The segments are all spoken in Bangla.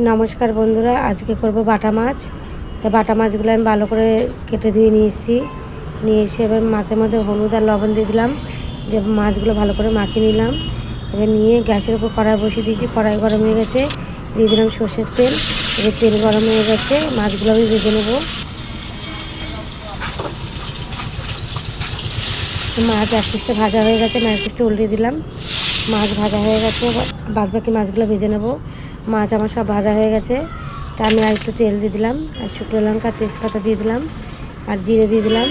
নমস্কার বন্ধুরা, আজকে করব বাটা মাছ। তো বাটা মাছগুলো আমি ভালো করে কেটে ধুয়ে নিয়ে এসে এবার মাছের মধ্যে হলুদ আর লবণ দিয়ে দিলাম, যে মাছগুলো ভালো করে মাখিয়ে নিলাম। এবার নিয়ে গ্যাসের উপর কড়াই বসিয়ে দিয়েছি, কড়াই গরম হয়ে গেছে, দিয়ে দিলাম সর্ষের তেল। এবার তেল গরম হয়ে গেছে, মাছগুলো আমি ভেজে নেব। মাছ এক পিসটা ভাজা হয়ে গেছে, এক পিসটা উল্টে দিলাম। মাছ ভাজা হয়ে গেছে, বাদ বাকি মাছগুলো ভেজে নেব। মাছ আমার সব ভাজা হয়ে গেছে, তা আমি আর একটু তেল দিয়ে দিলাম, আর শুকনো লঙ্কা তেজপাতা দিয়ে দিলাম, আর জিরে দিয়ে দিলাম।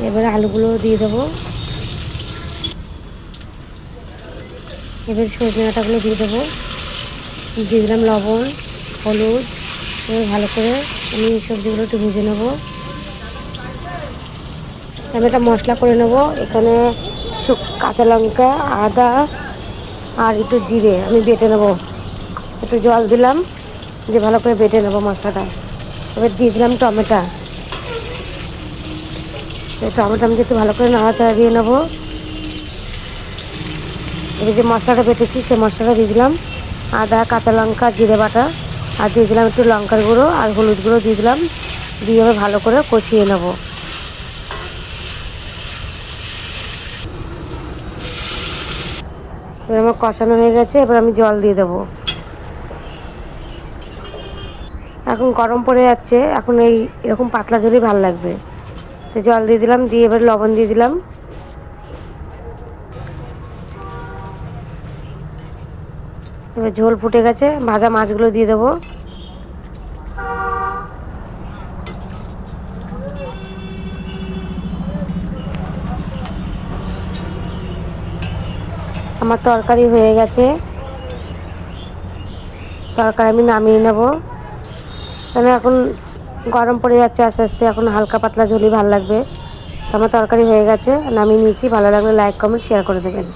এবারে আলুগুলো দিয়ে দেবো। এবার সজনে ডাঁটাগুলো দিয়ে দেবো, দিয়ে দিলাম লবণ, হলুদ। এবার ভালো করে আমি সবজিগুলো একটু ভেজে নেবো। আমি একটা মশলা করে নেব। এখানে কাঁচা লঙ্কা, আদা আর একটু জিরে আমি বেটে নেব। একটু জল দিলাম, দিয়ে ভালো করে বেটে নেবো মশলাটা। এবার দিয়ে দিলাম টমেটো। এই টমেটো আমি একটু ভালো করে নাড়াচাড়া দিয়ে নেবো। এবার যে মশলাটা বেটেছি সেই মশলাটা দিয়ে দিলাম, আদা, কাঁচা লঙ্কা, জিরে বাটা, আর দিয়ে দিলাম একটু লঙ্কার গুঁড়ো আর হলুদ গুঁড়ো দিয়ে দিলাম। দিয়ে এবার ভালো করে কষিয়ে নেবো। এবার আমার কষানো হয়ে গেছে, এবার আমি জল দিয়ে দেবো। এখন গরম পড়ে যাচ্ছে, এখন এরকম পাতলা ঝোলই ভালো লাগবে। তো জল দিয়ে দিলাম, দিয়ে এবার লবণ দিয়ে দিলাম। এবার ঝোল ফুটে গেছে, ভাজা মাছগুলো দিয়ে দেবো। আমার তরকারি হয়ে গেছে, তরকারি আমি নামিয়ে নেব। কেন এখন গরম পড়ে যাচ্ছে আস্তে আস্তে, এখন হালকা পাতলা ঝোলই ভালো লাগবে। তো আমার তরকারি হয়ে গেছে, নামিয়ে নিয়েছি। ভালো লাগলে লাইক, কমেন্ট, শেয়ার করে দেবেন।